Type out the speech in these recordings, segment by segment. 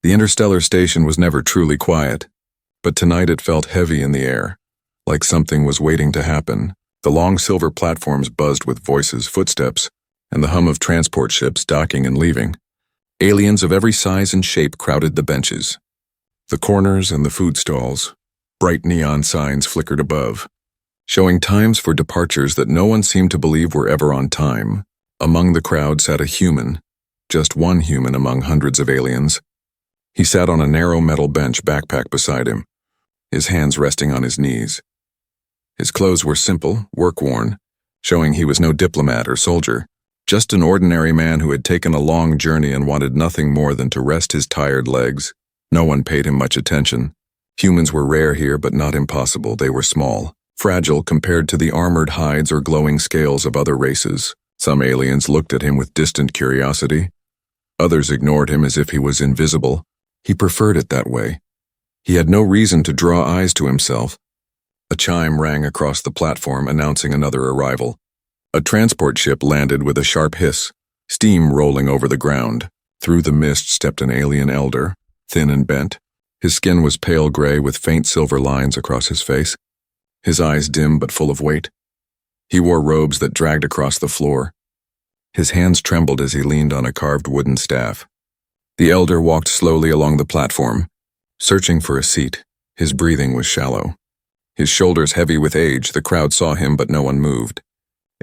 The interstellar station was never truly quiet, but tonight it felt heavy in the air, like something was waiting to happen. The long silver platforms buzzed with voices, footsteps, and the hum of transport ships docking and leaving. Aliens of every size and shape crowded the benches. The corners and the food stalls, bright neon signs flickered above, showing times for departures that no one seemed to believe were ever on time. Among the crowd sat a human, just one human among hundreds of aliens. He sat on a narrow metal bench, backpack beside him, his hands resting on his knees. His clothes were simple, work-worn, showing he was no diplomat or soldier, just an ordinary man who had taken a long journey and wanted nothing more than to rest his tired legs. No one paid him much attention. Humans were rare here, but not impossible. They were small, fragile compared to the armored hides or glowing scales of other races. Some aliens looked at him with distant curiosity. Others ignored him as if he was invisible. He preferred it that way. He had no reason to draw eyes to himself. A chime rang across the platform, announcing another arrival. A transport ship landed with a sharp hiss, steam rolling over the ground. Through the mist stepped an alien elder, thin and bent. His skin was pale gray with faint silver lines across his face, his eyes dim but full of weight. He wore robes that dragged across the floor. His hands trembled as he leaned on a carved wooden staff. The elder walked slowly along the platform, searching for a seat. His breathing was shallow. His shoulders heavy with age. The crowd saw him, but no one moved.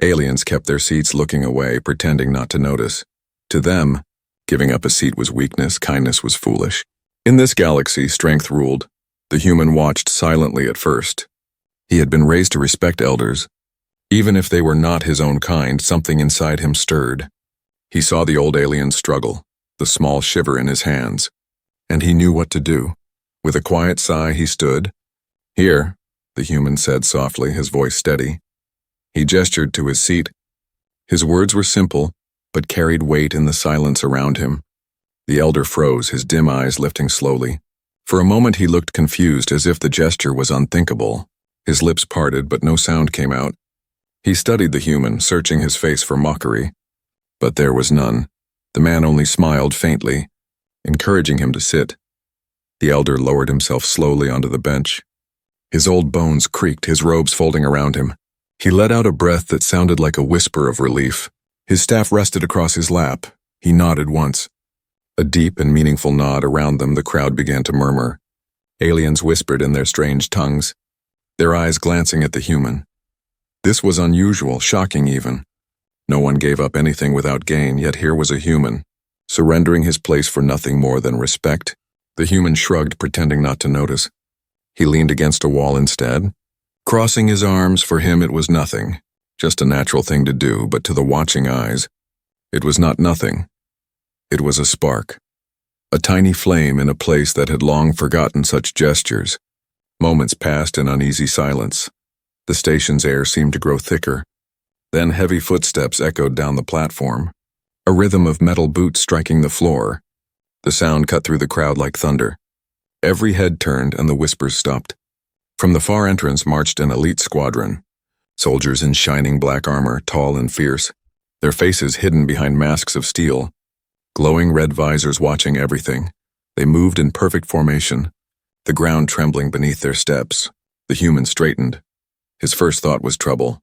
Aliens kept their seats, looking away, pretending not to notice. To them, giving up a seat was weakness, kindness was foolish. In this galaxy, strength ruled. The human watched silently at first. He had been raised to respect elders. Even if they were not his own kind, something inside him stirred. He saw the old alien struggle, the small shiver in his hands, and he knew what to do. With a quiet sigh, he stood. "Here," the human said softly, his voice steady. He gestured to his seat. His words were simple, but carried weight in the silence around him. The elder froze, his dim eyes lifting slowly. For a moment he looked confused, as if the gesture was unthinkable. His lips parted, but no sound came out. He studied the human, searching his face for mockery. But there was none. The man only smiled faintly, encouraging him to sit. The elder lowered himself slowly onto the bench. His old bones creaked, his robes folding around him. He let out a breath that sounded like a whisper of relief. His staff rested across his lap. He nodded once. A deep and meaningful nod. Around them, the crowd began to murmur. Aliens whispered in their strange tongues, their eyes glancing at the human. This was unusual, shocking even. No one gave up anything without gain, yet here was a human, surrendering his place for nothing more than respect. The human shrugged, pretending not to notice. He leaned against a wall instead. Crossing his arms, for him it was nothing, just a natural thing to do, but to the watching eyes, it was not nothing. It was a spark, a tiny flame in a place that had long forgotten such gestures. Moments passed in uneasy silence. The station's air seemed to grow thicker. Then heavy footsteps echoed down the platform, a rhythm of metal boots striking the floor. The sound cut through the crowd like thunder. Every head turned and the whispers stopped. From the far entrance marched an elite squadron, soldiers in shining black armor, tall and fierce, their faces hidden behind masks of steel, glowing red visors watching everything. They moved in perfect formation, the ground trembling beneath their steps. The human straightened. His first thought was trouble.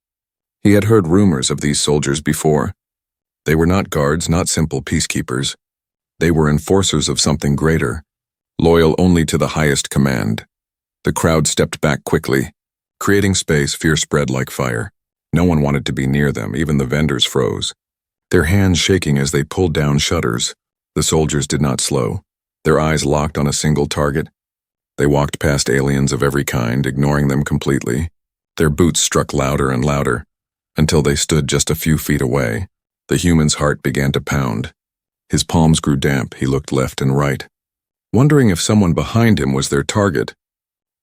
He had heard rumors of these soldiers before. They were not guards, not simple peacekeepers. They were enforcers of something greater, loyal only to the highest command. The crowd stepped back quickly, creating space. Fear spread like fire. No one wanted to be near them, even the vendors froze, their hands shaking as they pulled down shutters. The soldiers did not slow, their eyes locked on a single target. They walked past aliens of every kind, ignoring them completely. Their boots struck louder and louder, until they stood just a few feet away. The human's heart began to pound. His palms grew damp. He looked left and right, wondering if someone behind him was their target.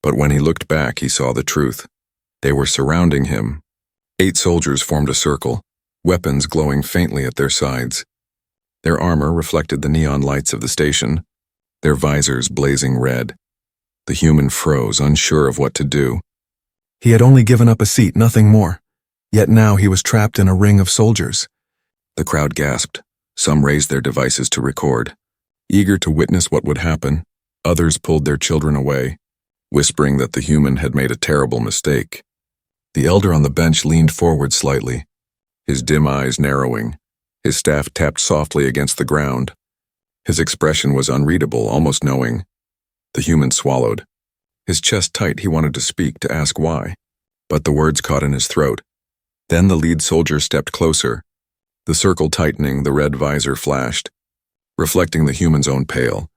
But when he looked back, he saw the truth. They were surrounding him. 8 soldiers formed a circle, weapons glowing faintly at their sides. Their armor reflected the neon lights of the station, their visors blazing red. The human froze, unsure of what to do. He had only given up a seat, nothing more. Yet now he was trapped in a ring of soldiers. The crowd gasped. Some raised their devices to record. Eager to witness what would happen, others pulled their children away, whispering that the human had made a terrible mistake. The elder on the bench leaned forward slightly, his dim eyes narrowing. His staff tapped softly against the ground. His expression was unreadable, almost knowing. The human swallowed. His chest tight, he wanted to speak, to ask why. But the words caught in his throat. Then the lead soldier stepped closer. The circle tightening, the red visor flashed, reflecting the human's own pale,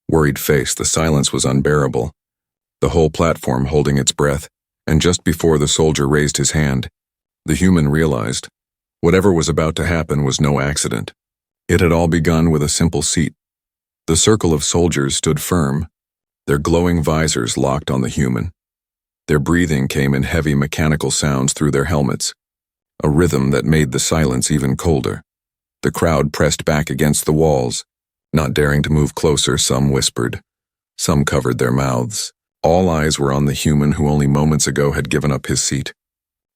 worried face. The silence was unbearable. The whole platform holding its breath, and just before the soldier raised his hand, the human realized whatever was about to happen was no accident. It had all begun with a simple seat. The circle of soldiers stood firm, their glowing visors locked on the human. Their breathing came in heavy mechanical sounds through their helmets, a rhythm that made the silence even colder. The crowd pressed back against the walls, not daring to move closer. Some whispered. Some covered their mouths. All eyes were on the human who only moments ago had given up his seat.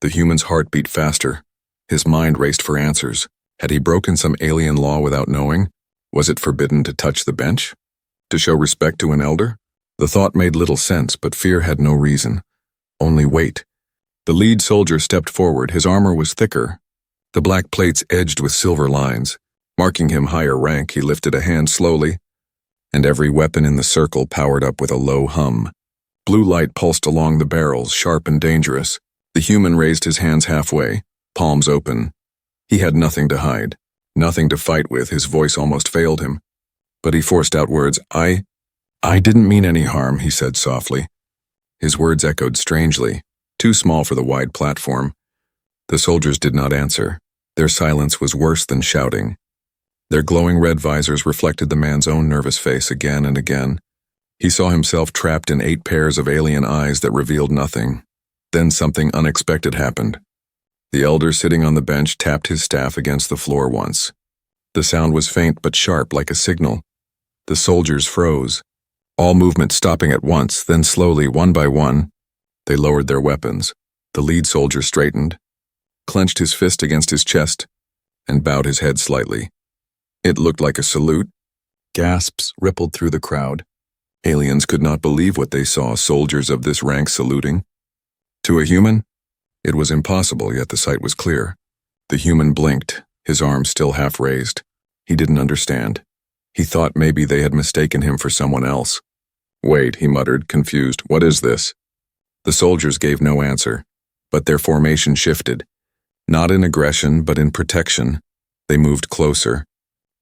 The human's heart beat faster. His mind raced for answers. Had he broken some alien law without knowing? Was it forbidden to touch the bench? To show respect to an elder? The thought made little sense, but fear had no reason. Only wait. The lead soldier stepped forward. His armor was thicker, the black plates edged with silver lines. Marking him higher rank, he lifted a hand slowly, and every weapon in the circle powered up with a low hum. Blue light pulsed along the barrels, sharp and dangerous. The human raised his hands halfway, palms open. He had nothing to hide, nothing to fight with. His voice almost failed him. But he forced out words. I didn't mean any harm, he said softly. His words echoed strangely, too small for the wide platform. The soldiers did not answer. Their silence was worse than shouting. Their glowing red visors reflected the man's own nervous face again and again. He saw himself trapped in 8 pairs of alien eyes that revealed nothing. Then something unexpected happened. The elder sitting on the bench tapped his staff against the floor once. The sound was faint but sharp, like a signal. The soldiers froze, all movement stopping at once. Then slowly, one by one, they lowered their weapons. The lead soldier straightened, clenched his fist against his chest, and bowed his head slightly. It looked like a salute. Gasps rippled through the crowd. Aliens could not believe what they saw, soldiers of this rank saluting. To a human, it was impossible, yet the sight was clear. The human blinked, his arms still half raised. He didn't understand. He thought maybe they had mistaken him for someone else. Wait, he muttered, confused. What is this? The soldiers gave no answer, but their formation shifted. Not in aggression, but in protection. They moved closer,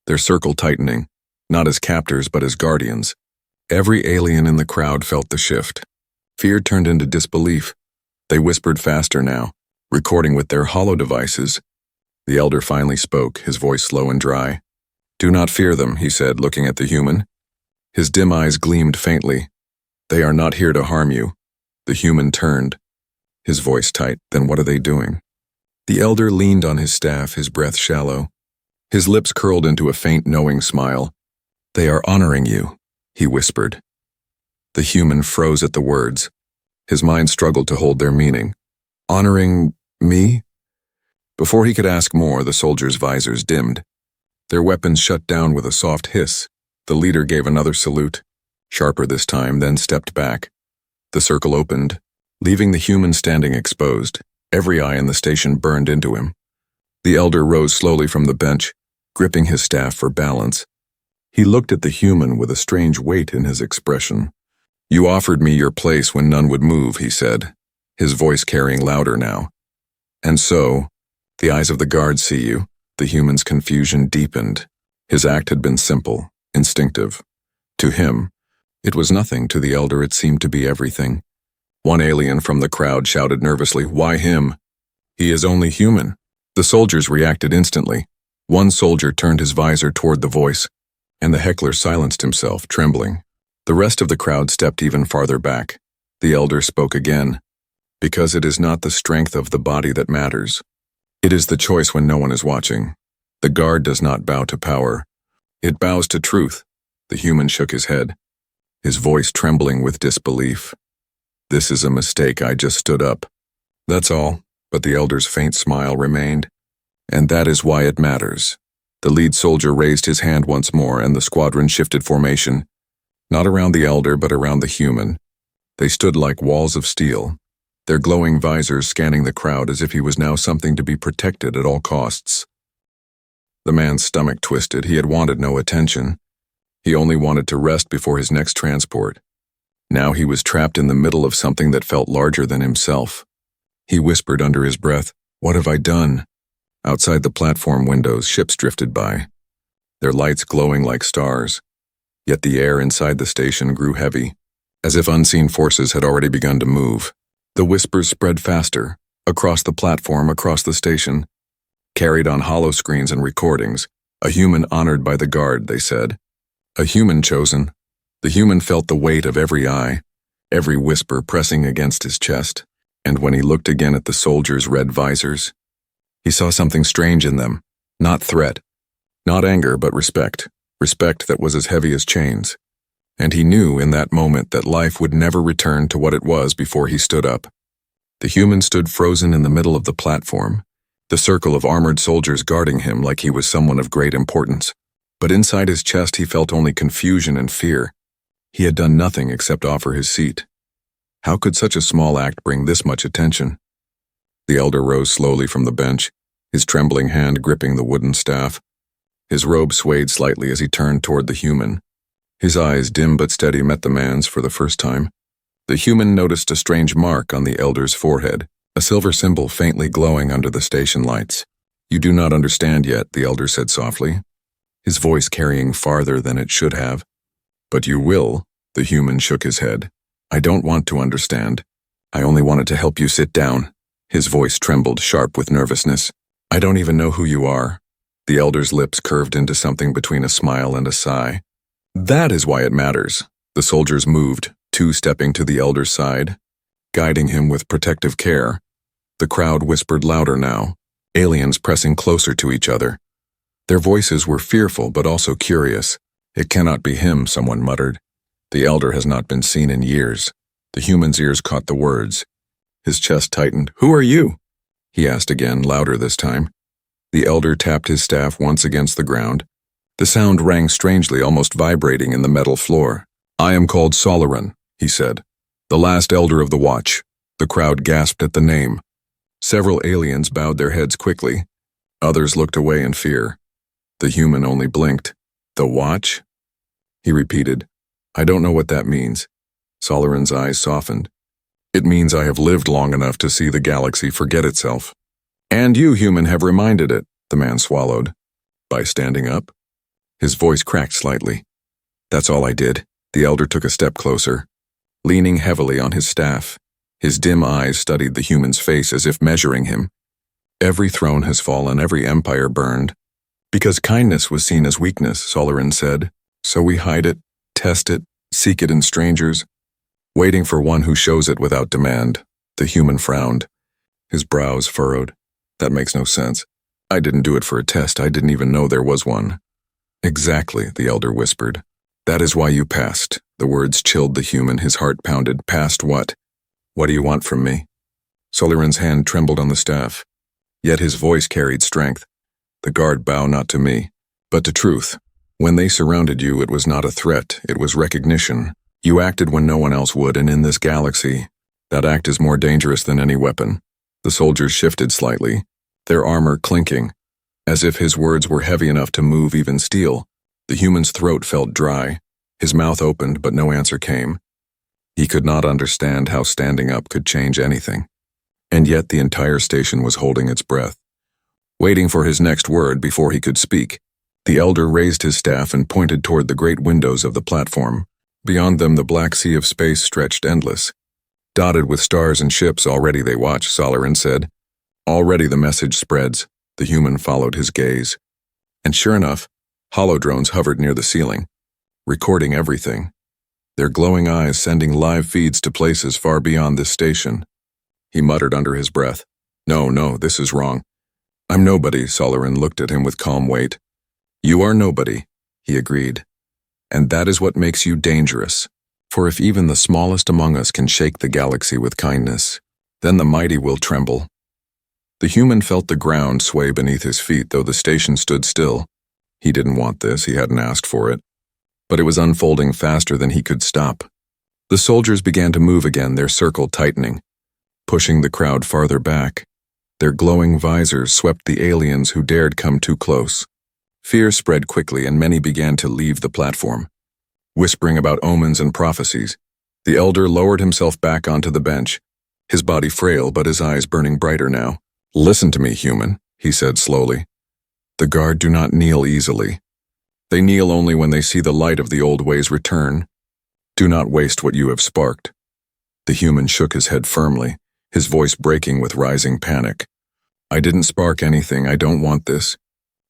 their circle tightening, not as captors, but as guardians. Every alien in the crowd felt the shift. Fear turned into disbelief. They whispered faster now, recording with their hollow devices. The elder finally spoke, his voice slow and dry. Do not fear them, he said, looking at the human. His dim eyes gleamed faintly. They are not here to harm you. The human turned, his voice tight. Then what are they doing? The elder leaned on his staff, his breath shallow. His lips curled into a faint, knowing smile. They are honoring you, he whispered. The human froze at the words. His mind struggled to hold their meaning. Honoring me? Before he could ask more, the soldiers' visors dimmed. Their weapons shut down with a soft hiss. The leader gave another salute, sharper this time, then stepped back. The circle opened, leaving the human standing exposed. Every eye in the station burned into him. The elder rose slowly from the bench, gripping his staff for balance. He looked at the human with a strange weight in his expression. You offered me your place when none would move, he said, his voice carrying louder now. And so, the eyes of the guards see you. The human's confusion deepened. His act had been simple, instinctive. To him, it was nothing. To the elder, it seemed to be everything. One alien from the crowd shouted nervously, Why him? He is only human. The soldiers reacted instantly. One soldier turned his visor toward the voice, and the heckler silenced himself, trembling. The rest of the crowd stepped even farther back. The elder spoke again. Because it is not the strength of the body that matters. It is the choice when no one is watching. The guard does not bow to power. It bows to truth. The human shook his head, his voice trembling with disbelief. This is a mistake. I just stood up. That's all, but the elder's faint smile remained. And that is why it matters. The lead soldier raised his hand once more, and the squadron shifted formation. Not around the elder, but around the human. They stood like walls of steel, their glowing visors scanning the crowd as if he was now something to be protected at all costs. The man's stomach twisted. He had wanted no attention. He only wanted to rest before his next transport. Now he was trapped in the middle of something that felt larger than himself. He whispered under his breath, "What have I done?" Outside the platform windows, ships drifted by, their lights glowing like stars. Yet the air inside the station grew heavy, as if unseen forces had already begun to move. The whispers spread faster, across the platform, across the station, carried on hollow screens and recordings. A human honored by the guard, they said. A human chosen. The human felt the weight of every eye, every whisper pressing against his chest. And when he looked again at the soldiers' red visors, he saw something strange in them. Not threat, not anger, but respect. Respect that was as heavy as chains. And he knew in that moment that life would never return to what it was before he stood up. The human stood frozen in the middle of the platform, the circle of armored soldiers guarding him like he was someone of great importance. But inside his chest he felt only confusion and fear. He had done nothing except offer his seat. How could such a small act bring this much attention? The elder rose slowly from the bench, his trembling hand gripping the wooden staff. His robe swayed slightly as he turned toward the human. His eyes, dim but steady, met the man's for the first time. The human noticed a strange mark on the elder's forehead, a silver symbol faintly glowing under the station lights. "You do not understand yet," the elder said softly, his voice carrying farther than it should have. "But you will," the human shook his head. "I don't want to understand. I only wanted to help you sit down." His voice trembled, sharp with nervousness. "I don't even know who you are." The elder's lips curved into something between a smile and a sigh. "That is why it matters." The soldiers moved, two stepping to the elder's side, guiding him with protective care. The crowd whispered louder now, aliens pressing closer to each other. Their voices were fearful but also curious. "It cannot be him," someone muttered. "The elder has not been seen in years." The human's ears caught the words. His chest tightened. "Who are you?" he asked again, louder this time. The elder tapped his staff once against the ground. The sound rang strangely, almost vibrating in the metal floor. "I am called Squadron," he said. "The last elder of the watch." The crowd gasped at the name. Several aliens bowed their heads quickly. Others looked away in fear. The human only blinked. "The watch?" he repeated. "I don't know what that means." Squadron's eyes softened. "It means I have lived long enough to see the galaxy forget itself." "And you, human, have reminded it," the man swallowed. "By standing up?" His voice cracked slightly. "That's all I did." The elder took a step closer, leaning heavily on his staff. His dim eyes studied the human's face as if measuring him. "Every throne has fallen, every empire burned. Because kindness was seen as weakness," Squadron said. "So we hide it, test it, seek it in strangers, waiting for one who shows it without demand." The human frowned, his brows furrowed. "That makes no sense. I didn't do it for a test. I didn't even know there was one." "Exactly," the elder whispered. "That is why you passed." The words chilled the human, his heart pounded. "Past what? What do you want from me?" Squadron's hand trembled on the staff, yet his voice carried strength. "The guard bow not to me, but to truth. When they surrounded you, it was not a threat, it was recognition. You acted when no one else would, and in this galaxy, that act is more dangerous than any weapon." The soldiers shifted slightly, their armor clinking, as if his words were heavy enough to move even steel. The human's throat felt dry, his mouth opened, but no answer came. He could not understand how standing up could change anything. And yet the entire station was holding its breath, waiting for his next word before he could speak. The elder raised his staff and pointed toward the great windows of the platform. Beyond them, the black sea of space stretched endless, dotted with stars and ships. "Already they watch," Squadron said. "Already the message spreads." The human followed his gaze. And sure enough, holodrones hovered near the ceiling, recording everything, their glowing eyes sending live feeds to places far beyond this station. He muttered under his breath, No, this is wrong." "I'm nobody," Squadron looked at him with calm weight. "You are nobody," he agreed. "And that is what makes you dangerous. For if even the smallest among us can shake the galaxy with kindness, then the mighty will tremble." The human felt the ground sway beneath his feet, though the station stood still. He didn't want this, he hadn't asked for it. But it was unfolding faster than he could stop. The soldiers began to move again, their circle tightening, pushing the crowd farther back. Their glowing visors swept the aliens who dared come too close. Fear spread quickly, and many began to leave the platform, whispering about omens and prophecies. The elder lowered himself back onto the bench, his body frail but his eyes burning brighter now. "Listen to me, human," he said slowly. "The guard do not kneel easily. They kneel only when they see the light of the old ways return. Do not waste what you have sparked." The human shook his head firmly, his voice breaking with rising panic. "I didn't spark anything. I don't want this.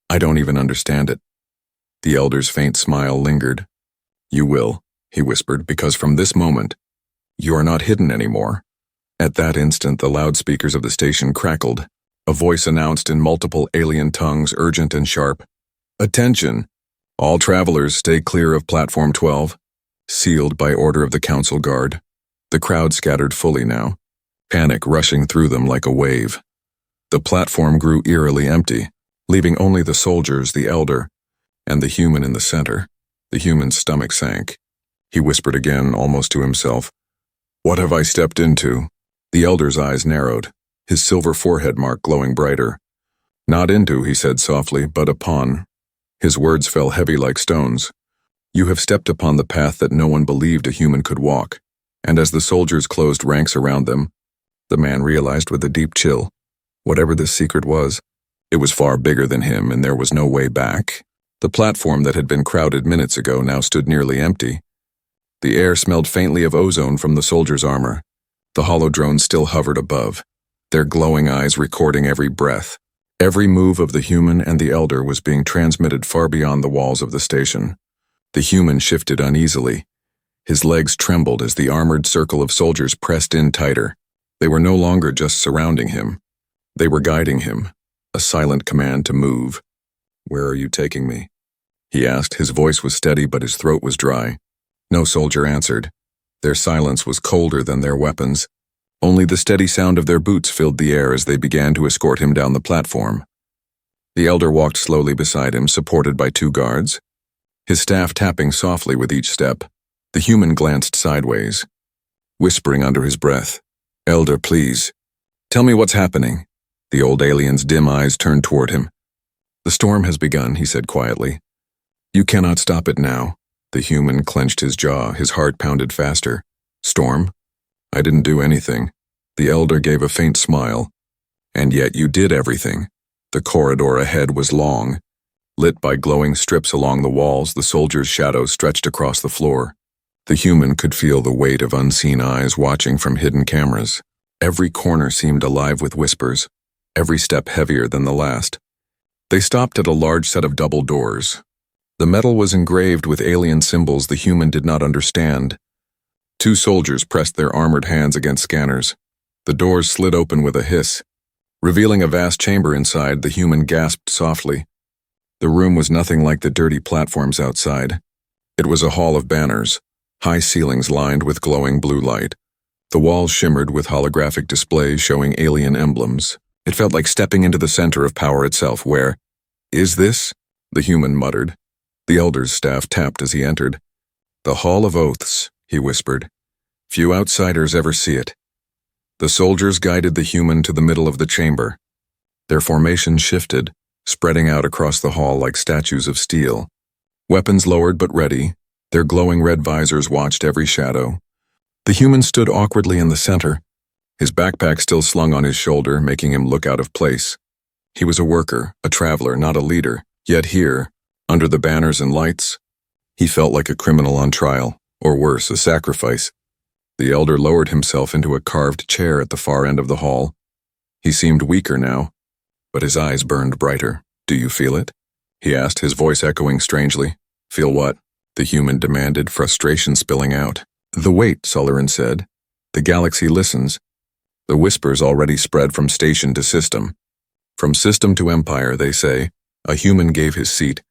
I don't even understand it." The elder's faint smile lingered. "You will," he whispered, "because from this moment, you are not hidden anymore." At that instant, the loudspeakers of the station crackled. A voice announced in multiple alien tongues, urgent and sharp, "Attention! All travelers stay clear of Platform 12. Sealed by order of the Council Guard." The crowd scattered fully now, panic rushing through them like a wave. The platform grew eerily empty, leaving only the soldiers, the elder, and the human in the center. The human's stomach sank. He whispered again, almost to himself, "What have I stepped into?" The elder's eyes narrowed, his silver forehead mark glowing brighter. "Not into," he said softly, "but upon." His words fell heavy like stones. "You have stepped upon the path that no one believed a human could walk." And as the soldiers closed ranks around them, the man realized with a deep chill, whatever this secret was, it was far bigger than him, and there was no way back. The platform that had been crowded minutes ago now stood nearly empty. The air smelled faintly of ozone from the soldiers' armor. The hollow drones still hovered above, their glowing eyes recording every breath. Every move of the human and the elder was being transmitted far beyond the walls of the station. The human shifted uneasily. His legs trembled as the armored circle of soldiers pressed in tighter. They were no longer just surrounding him. They were guiding him, a silent command to move. "Where are you taking me?" he asked. His voice was steady, but his throat was dry. No soldier answered. Their silence was colder than their weapons. Only the steady sound of their boots filled the air as they began to escort him down the platform. The elder walked slowly beside him, supported by two guards, his staff tapping softly with each step. The human glanced sideways, whispering under his breath, "Elder, please, tell me what's happening." The old alien's dim eyes turned toward him. "The storm has begun," he said quietly. "You cannot stop it now." The human clenched his jaw, his heart pounded faster. "Storm? I didn't do anything." The elder gave a faint smile. "And yet you did everything." The corridor ahead was long. Lit by glowing strips along the walls, the soldiers' shadows stretched across the floor. The human could feel the weight of unseen eyes watching from hidden cameras. Every corner seemed alive with whispers, every step heavier than the last. They stopped at a large set of double doors. The metal was engraved with alien symbols the human did not understand. Two soldiers pressed their armored hands against scanners. The doors slid open with a hiss. Revealing a vast chamber inside, the human gasped softly. The room was nothing like the dirty platforms outside. It was a hall of banners, high ceilings lined with glowing blue light. The walls shimmered with holographic displays showing alien emblems. It felt like stepping into the center of power itself, where, "Is this?" the human muttered. The elder's staff tapped as he entered. "The Hall of Oaths," he whispered. "Few outsiders ever see it." The soldiers guided the human to the middle of the chamber. Their formation shifted, spreading out across the hall like statues of steel. Weapons lowered but ready, their glowing red visors watched every shadow. The human stood awkwardly in the center, his backpack still slung on his shoulder, making him look out of place. He was a worker, a traveler, not a leader. Yet here, under the banners and lights, he felt like a criminal on trial, or worse, a sacrifice. The elder lowered himself into a carved chair at the far end of the hall. He seemed weaker now, but his eyes burned brighter. "Do you feel it?" he asked, his voice echoing strangely. "Feel what?" the human demanded, frustration spilling out. "The weight," Sullivan said. "The galaxy listens." The whispers already spread from station to system. From system to empire, they say. A human gave his seat,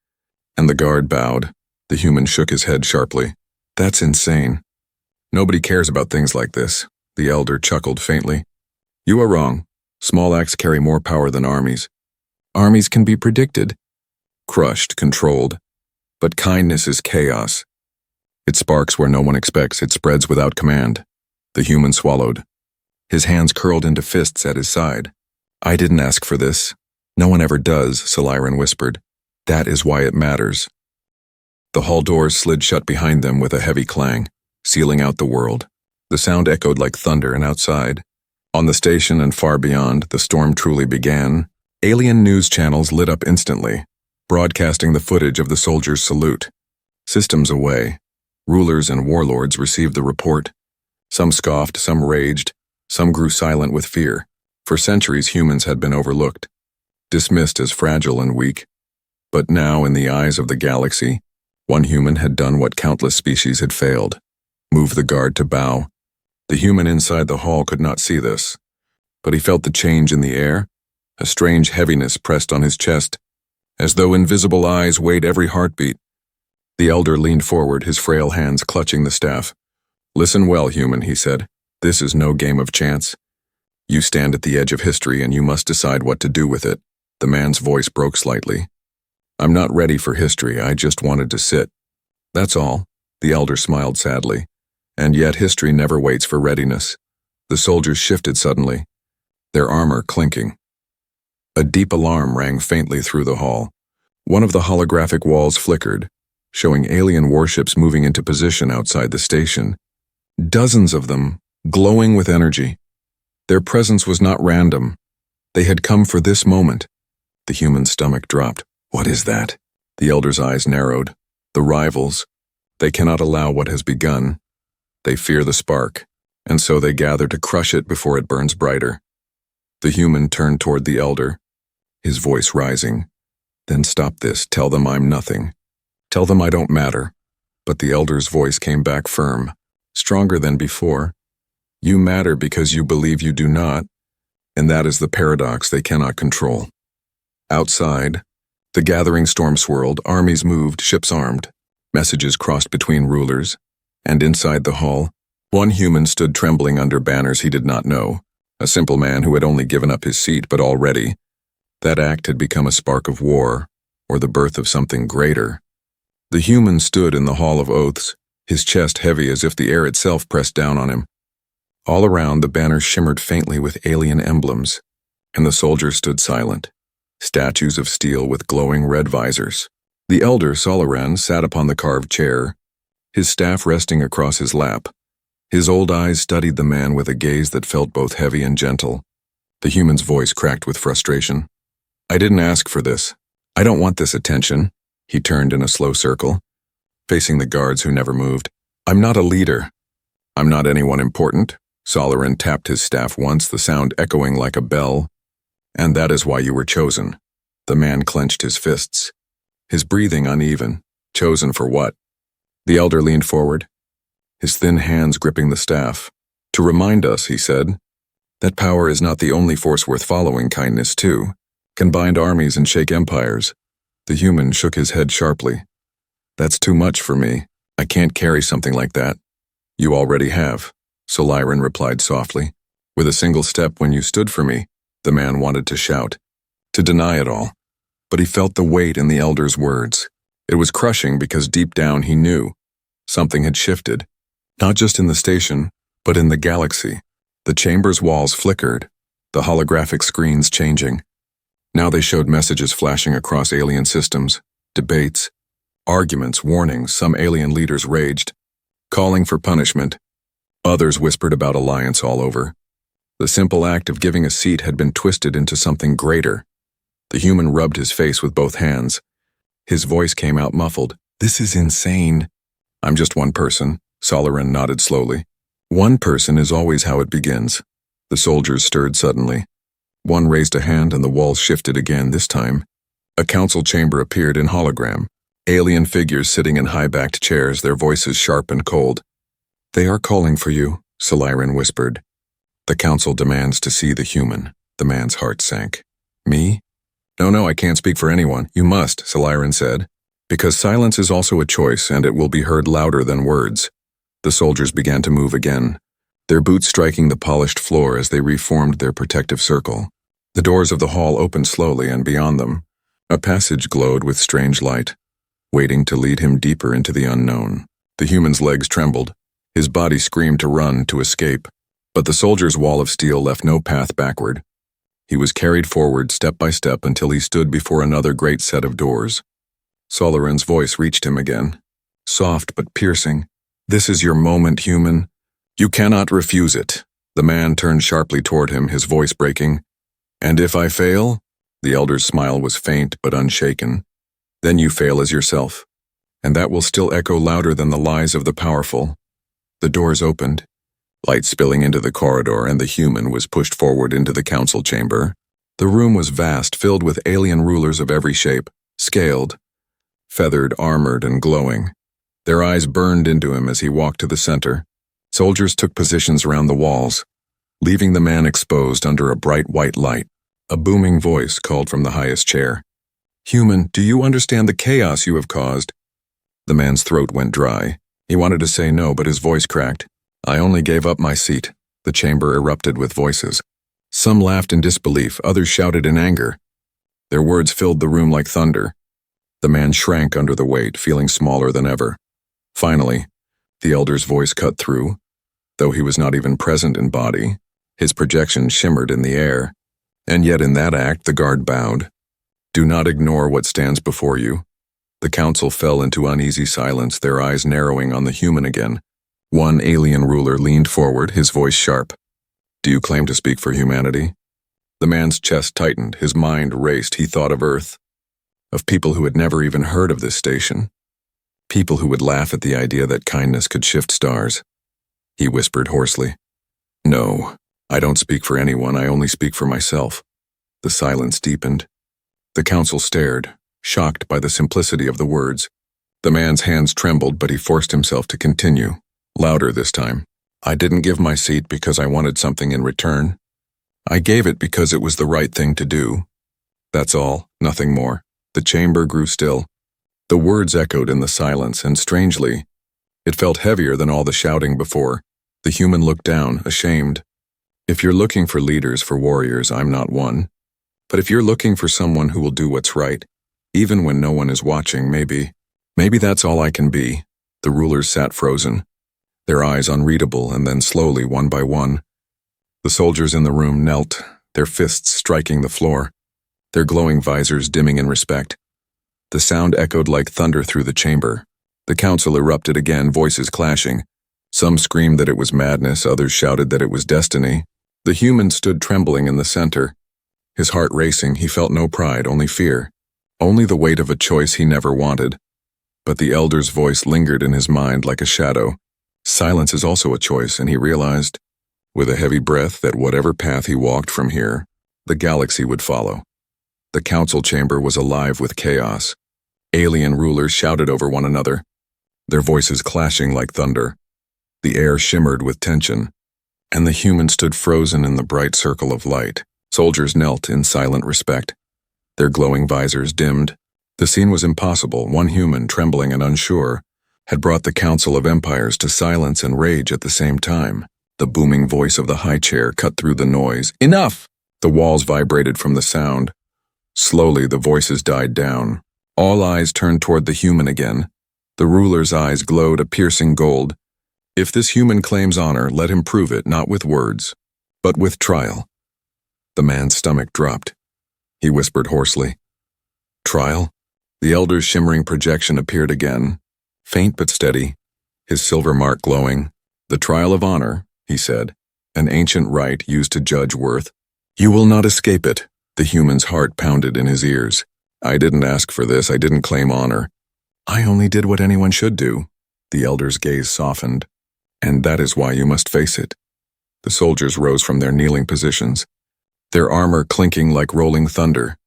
and the guard bowed. The human shook his head sharply. "That's insane. Nobody cares about things like this." The elder chuckled faintly. "You are wrong. Small acts carry more power than armies. Armies can be predicted. crushed, controlled. But kindness is chaos. It sparks where no one expects, it spreads without command. The human swallowed. His hands curled into fists at his side. I didn't ask for this. No one ever does, Squadron whispered. That is why it matters. The hall doors slid shut behind them with a heavy clang, sealing out the world. The sound echoed like thunder, and outside, on the station and far beyond, the storm truly began. Alien news channels lit up instantly, broadcasting the footage of the soldiers' salute. Systems away, rulers and warlords received the report. Some scoffed, some raged, some grew silent with fear. For centuries, humans had been overlooked, dismissed as fragile and weak. But now, in the eyes of the galaxy, one human had done what countless species had failed: move the guard to bow. The human inside the hall could not see this, but he felt the change in the air. A strange heaviness pressed on his chest, as though invisible eyes weighed every heartbeat. The elder leaned forward, his frail hands clutching the staff. Listen well, human, he said. This is no game of chance. You stand at the edge of history, and you must decide what to do with it. The man's voice broke slightly. I'm not ready for history, I just wanted to sit. That's all, the elder smiled sadly. And yet history never waits for readiness. The soldiers shifted suddenly, their armor clinking. A deep alarm rang faintly through the hall. One of the holographic walls flickered, showing alien warships moving into position outside the station. Dozens of them, glowing with energy. Their presence was not random. They had come for this moment. The human's stomach dropped. What is that? The elder's eyes narrowed. The rivals. They cannot allow what has begun. They fear the spark, and so they gather to crush it before it burns brighter. The human turned toward the elder, his voice rising. Then stop this. Tell them I'm nothing. Tell them I don't matter. But the elder's voice came back firm, stronger than before. You matter because you believe you do not, and that is the paradox they cannot control. Outside, the gathering storm swirled, armies moved, ships armed. Messages crossed between rulers, and inside the hall, one human stood trembling under banners he did not know, a simple man who had only given up his seat, but already, that act had become a spark of war, or the birth of something greater. The human stood in the Hall of Oaths, his chest heavy as if the air itself pressed down on him. All around, the banners shimmered faintly with alien emblems, and the soldiers stood silent, statues of steel with glowing red visors. The elder, Squadron, sat upon the carved chair, his staff resting across his lap. His old eyes studied the man with a gaze that felt both heavy and gentle. The human's voice cracked with frustration. I didn't ask for this. I don't want this attention. He turned in a slow circle, facing the guards who never moved. I'm not a leader. I'm not anyone important. Squadron tapped his staff once, the sound echoing like a bell. And that is why you were chosen. The man clenched his fists, his breathing uneven. Chosen for what? The elder leaned forward, his thin hands gripping the staff. To remind us, he said, that power is not the only force worth following. Kindness, too, can bind armies and shake empires. The human shook his head sharply. That's too much for me. I can't carry something like that. You already have, Squadron replied softly. With a single step when you stood for me, the man wanted to shout, to deny it all. But he felt the weight in the elder's words. It was crushing because deep down he knew something had shifted, not just in the station, but in the galaxy. The chamber's walls flickered, the holographic screens changing. Now they showed messages flashing across alien systems, debates, arguments, warnings. Some alien leaders raged, calling for punishment. Others whispered about alliance all over. The simple act of giving a seat had been twisted into something greater. The human rubbed his face with both hands. His voice came out muffled. This is insane. I'm just one person, Squadron nodded slowly. One person is always how it begins. The soldiers stirred suddenly. One raised a hand and the walls shifted again. This time, a council chamber appeared in hologram. Alien figures sitting in high-backed chairs, their voices sharp and cold. They are calling for you, Squadron whispered. The council demands to see the human. The man's heart sank. Me? No, I can't speak for anyone. You must, Squadron said. Because silence is also a choice, and it will be heard louder than words. The soldiers began to move again, their boots striking the polished floor as they reformed their protective circle. The doors of the hall opened slowly, and beyond them, A passage glowed with strange light, waiting to lead him deeper into the unknown. The human's legs trembled. His body screamed to run, to escape. But the soldier's wall of steel left no path backward. He was carried forward step by step until he stood before another great set of doors. Solarin's voice reached him again, soft but piercing. "This is your moment, human. You cannot refuse it." The man turned sharply toward him, his voice breaking. "And if I fail?" The elder's smile was faint but unshaken. "Then you fail as yourself, and that will still echo louder than the lies of the powerful." The doors opened, light spilling into the corridor, and the human was pushed forward into the council chamber. The room was vast, filled with alien rulers of every shape, scaled, feathered, armored, and glowing. Their eyes burned into him as he walked to the center. Soldiers took positions around the walls, leaving the man exposed under a bright white light. A booming voice called from the highest chair. "Human, do you understand the chaos you have caused?" The man's throat went dry. He wanted to say no, but his voice cracked. "I only gave up my seat." The chamber erupted with voices. Some laughed in disbelief, others shouted in anger. Their words filled the room like thunder. The man shrank under the weight, feeling smaller than ever. Finally, the elder's voice cut through. Though he was not even present in body, his projection shimmered in the air. And yet in that act, the guard bowed. "Do not ignore what stands before you." The council fell into uneasy silence, their eyes narrowing on the human again. One alien ruler leaned forward, his voice sharp. "Do you claim to speak for humanity?" The man's chest tightened, his mind raced. He thought of Earth, of people who had never even heard of this station, people who would laugh at the idea that kindness could shift stars. He whispered hoarsely, "No, I don't speak for anyone, I only speak for myself." The silence deepened. The council stared, shocked by the simplicity of the words. The man's hands trembled, but he forced himself to continue, louder this time. "I didn't give my seat because I wanted something in return. I gave it because it was the right thing to do. That's all, nothing more." The chamber grew still. The words echoed in the silence, and strangely, it felt heavier than all the shouting before. The human looked down, ashamed. "If you're looking for leaders, for warriors, I'm not one. But if you're looking for someone who will do what's right, even when no one is watching, maybe that's all I can be." The rulers sat frozen, their eyes unreadable, and then slowly, one by one, the soldiers in the room knelt, their fists striking the floor, their glowing visors dimming in respect. The sound echoed like thunder through the chamber. The council erupted again, voices clashing. Some screamed that it was madness, others shouted that it was destiny. The human stood trembling in the center. His heart racing, he felt no pride, only fear. Only the weight of a choice he never wanted. But the elder's voice lingered in his mind like a shadow. Silence is also a choice, and he realized, with a heavy breath, that whatever path he walked from here, the galaxy would follow. The council chamber was alive with chaos. Alien rulers shouted over one another, their voices clashing like thunder. The air shimmered with tension, and the human stood frozen in the bright circle of light. Soldiers knelt in silent respect, their glowing visors dimmed. The scene was impossible. One human, trembling and unsure, had brought the Council of Empires to silence and rage at the same time. The booming voice of the high chair cut through the noise. "Enough!" The walls vibrated from the sound. Slowly, the voices died down. All eyes turned toward the human again. The ruler's eyes glowed a piercing gold. "If this human claims honor, let him prove it, not with words, but with trial." The man's stomach dropped. He whispered hoarsely, "Trial?" The elder's shimmering projection appeared again, faint but steady, his silver mark glowing. "The trial of honor," he said, "an ancient rite used to judge worth. You will not escape it." The human's heart pounded in his ears. "I didn't ask for this, I didn't claim honor. I only did what anyone should do." The elder's gaze softened. "And that is why you must face it." The soldiers rose from their kneeling positions, their armor clinking like rolling thunder.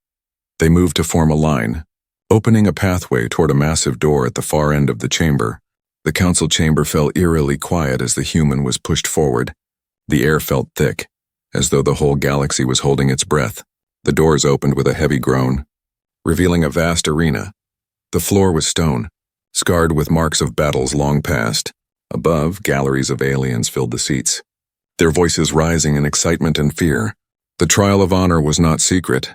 They moved to form a line, opening a pathway toward a massive door at the far end of the chamber. The council chamber fell eerily quiet as the human was pushed forward. The air felt thick, as though the whole galaxy was holding its breath. The doors opened with a heavy groan, revealing a vast arena. The floor was stone, scarred with marks of battles long past. Above, galleries of aliens filled the seats, their voices rising in excitement and fear. The trial of honor was not secret.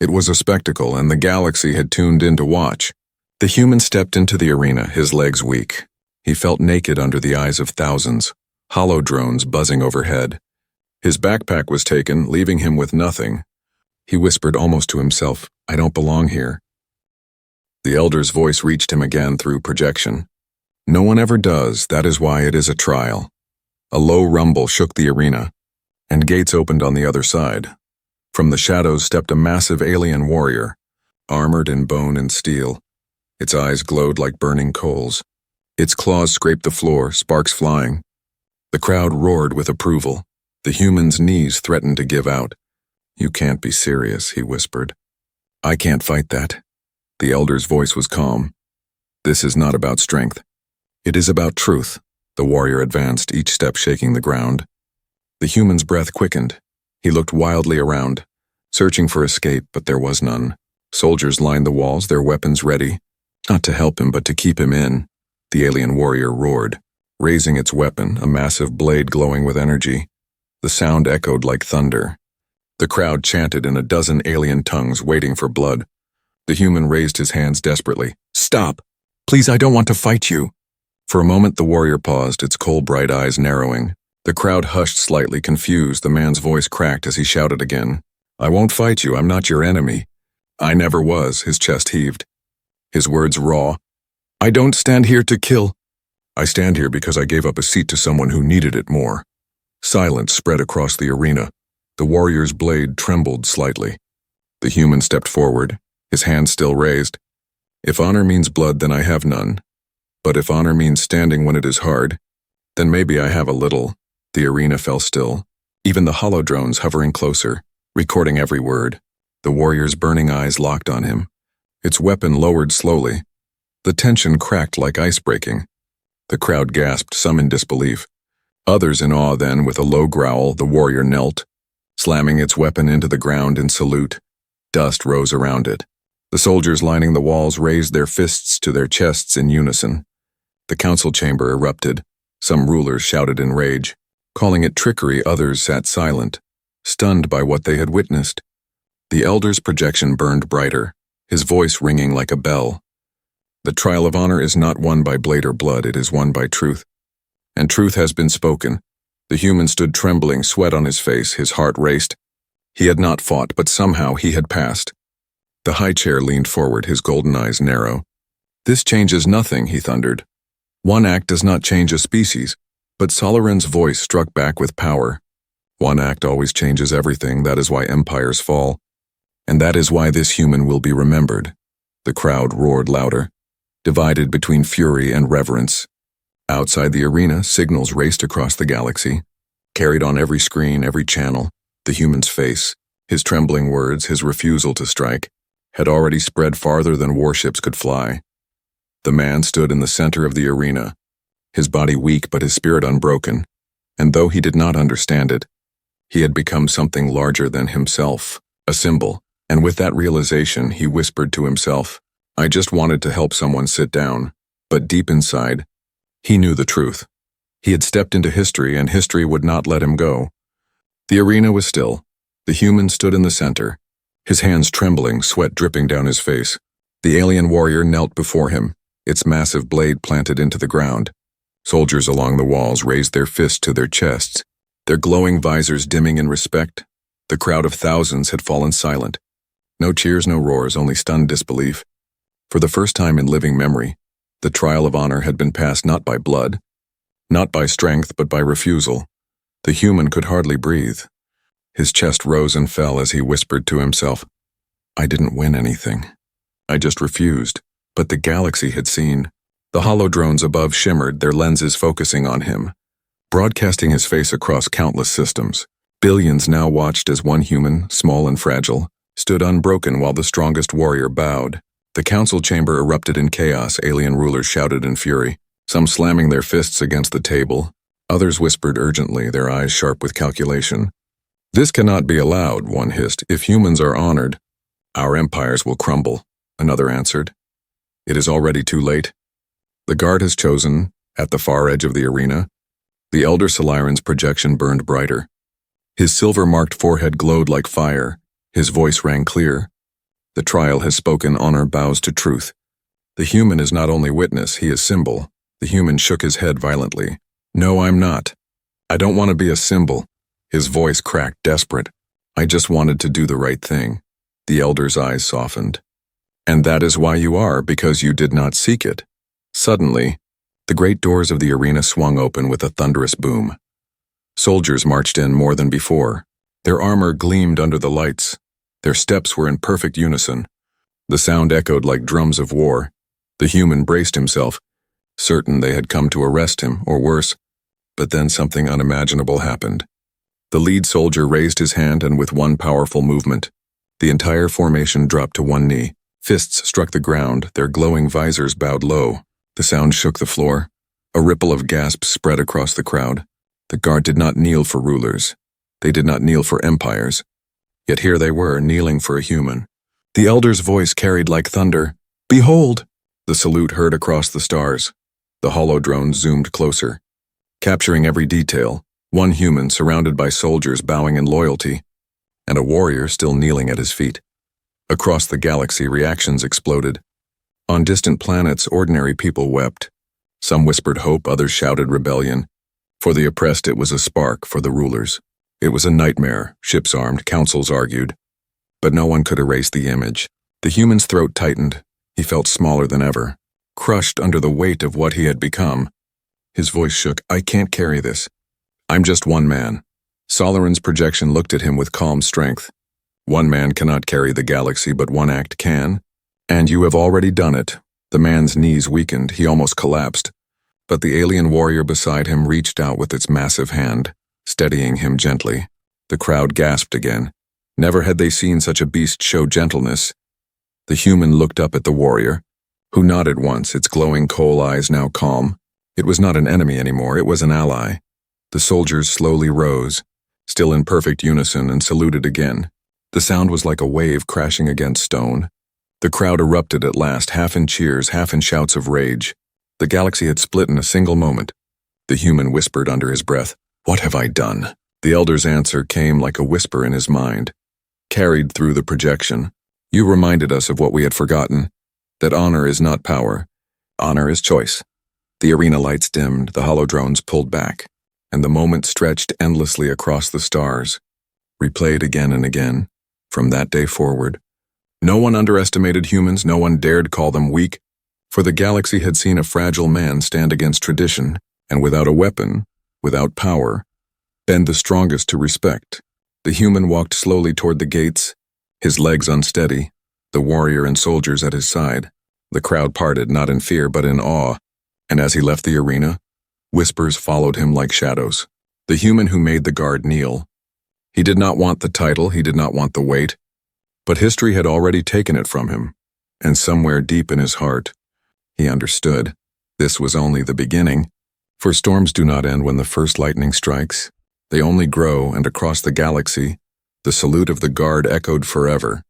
It was a spectacle, and the galaxy had tuned in to watch. The human stepped into the arena, his legs weak. He felt naked under the eyes of thousands, hollow drones buzzing overhead. His backpack was taken, leaving him with nothing. He whispered almost to himself, "I don't belong here." The elder's voice reached him again through projection. "No one ever does, that is why it is a trial." A low rumble shook the arena, and gates opened on the other side. From the shadows stepped a massive alien warrior, armored in bone and steel. Its eyes glowed like burning coals. Its claws scraped the floor, sparks flying. The crowd roared with approval. The human's knees threatened to give out. "You can't be serious," he whispered. "I can't fight that." The elder's voice was calm. "This is not about strength. It is about truth." The warrior advanced, each step shaking the ground. The human's breath quickened. He looked wildly around, searching for escape, but there was none. Soldiers lined the walls, their weapons ready, not to help him but to keep him in. The alien warrior roared, raising its weapon, a massive blade glowing with energy. The sound echoed like thunder. The crowd chanted in a dozen alien tongues, waiting for blood. The human raised his hands desperately. "Stop! Please, I don't want to fight you." For a moment the warrior paused, its cold bright eyes narrowing. The crowd hushed slightly, confused. The man's voice cracked as he shouted again. "I won't fight you, I'm not your enemy." "I never was," his chest heaved. His words raw. "I don't stand here to kill. I stand here because I gave up a seat to someone who needed it more." Silence spread across the arena. The warrior's blade trembled slightly. The human stepped forward, his hand still raised. "If honor means blood, then I have none. But if honor means standing when it is hard, then maybe I have a little." The arena fell still, even the hollow drones hovering closer, recording every word. The warrior's burning eyes locked on him. Its weapon lowered slowly. The tension cracked like ice breaking. The crowd gasped, some in disbelief. Others in awe. Then, with a low growl, the warrior knelt, slamming its weapon into the ground in salute. Dust rose around it. The soldiers lining the walls raised their fists to their chests in unison. The council chamber erupted. Some rulers shouted in rage. Calling it trickery, others sat silent, stunned by what they had witnessed. The elder's projection burned brighter, his voice ringing like a bell. "The trial of honor is not won by blade or blood, it is won by truth. And truth has been spoken." The human stood trembling, sweat on his face, his heart raced. He had not fought, but somehow he had passed. The high chair leaned forward, his golden eyes narrow. "This changes nothing," he thundered. "One act does not change a species." But Solarin's voice struck back with power. "One act always changes everything, that is why empires fall. And that is why this human will be remembered." The crowd roared louder, divided between fury and reverence. Outside the arena, signals raced across the galaxy, carried on every screen, every channel. The human's face, his trembling words, his refusal to strike, had already spread farther than warships could fly. The man stood in the center of the arena, his body weak but his spirit unbroken, and though he did not understand it, he had become something larger than himself, a symbol, and with that realization he whispered to himself, "I just wanted to help someone sit down," but deep inside, he knew the truth. He had stepped into history, and history would not let him go. The arena was still. The human stood in the center, his hands trembling, sweat dripping down his face. The alien warrior knelt before him, its massive blade planted into the ground. Soldiers along the walls raised their fists to their chests, their glowing visors dimming in respect. The crowd of thousands had fallen silent. No cheers, no roars, only stunned disbelief. For the first time in living memory, the trial of honor had been passed not by blood, not by strength, but by refusal. The human could hardly breathe. His chest rose and fell as he whispered to himself, "I didn't win anything. I just refused." But the galaxy had seen. The hollow drones above shimmered, their lenses focusing on him, broadcasting his face across countless systems. Billions now watched as one human, small and fragile, stood unbroken while the strongest warrior bowed. The council chamber erupted in chaos. Alien rulers shouted in fury, some slamming their fists against the table. Others whispered urgently, their eyes sharp with calculation. "This cannot be allowed," one hissed. "If humans are honored, our empires will crumble," another answered. "It is already too late. The guard has chosen." At the far edge of the arena, the elder Solarin's projection burned brighter. His silver-marked forehead glowed like fire. His voice rang clear. The trial has spoken, honor bows to truth. The human is not only witness, he is symbol. The human shook his head violently. No, I'm not. I don't want to be a symbol. His voice cracked, desperate. I just wanted to do the right thing. The elder's eyes softened. And that is why you are, because you did not seek it. Suddenly, the great doors of the arena swung open with a thunderous boom. Soldiers marched in more than before. Their armor gleamed under the lights. Their steps were in perfect unison. The sound echoed like drums of war. The human braced himself, certain they had come to arrest him, or worse. But then something unimaginable happened. The lead soldier raised his hand, and with one powerful movement, the entire formation dropped to one knee. Fists struck the ground, their glowing visors bowed low. The sound shook the floor. A ripple of gasps spread across the crowd. The guard did not kneel for rulers. They did not kneel for empires. Yet here they were, kneeling for a human. The elder's voice carried like thunder. Behold! The salute heard across the stars. The hollow drone zoomed closer, capturing every detail. One human surrounded by soldiers bowing in loyalty, and a warrior still kneeling at his feet. Across the galaxy, reactions exploded. On distant planets, ordinary people wept. Some whispered hope, others shouted rebellion. For the oppressed, it was a spark. For the rulers, it was a nightmare. Ships armed, councils argued. But no one could erase the image. The human's throat tightened. He felt smaller than ever, crushed under the weight of what he had become. His voice shook. I can't carry this. I'm just one man. Solarin's projection looked at him with calm strength. One man cannot carry the galaxy, but one act can. And you have already done it. The man's knees weakened. He almost collapsed. But the alien warrior beside him reached out with its massive hand, steadying him gently. The crowd gasped again. Never had they seen such a beast show gentleness. The human looked up at the warrior, who nodded once, its glowing coal eyes now calm. It was not an enemy anymore, it was an ally. The soldiers slowly rose, still in perfect unison, and saluted again. The sound was like a wave crashing against stone. The crowd erupted at last, half in cheers, half in shouts of rage. The galaxy had split in a single moment. The human whispered under his breath, "What have I done?" The elder's answer came like a whisper in his mind, carried through the projection. You reminded us of what we had forgotten, that honor is not power. Honor is choice. The arena lights dimmed, the holodrones pulled back, and the moment stretched endlessly across the stars, replayed again and again. From that day forward, no one underestimated humans, no one dared call them weak, for the galaxy had seen a fragile man stand against tradition, and without a weapon, without power, bend the strongest to respect. The human walked slowly toward the gates, his legs unsteady, the warrior and soldiers at his side. The crowd parted, not in fear but in awe, and as he left the arena, whispers followed him like shadows. The human who made the guard kneel. He did not want the title, he did not want the weight, but history had already taken it from him, and somewhere deep in his heart, he understood. This was only the beginning, for storms do not end when the first lightning strikes. They only grow, and across the galaxy, the salute of the guard echoed forever.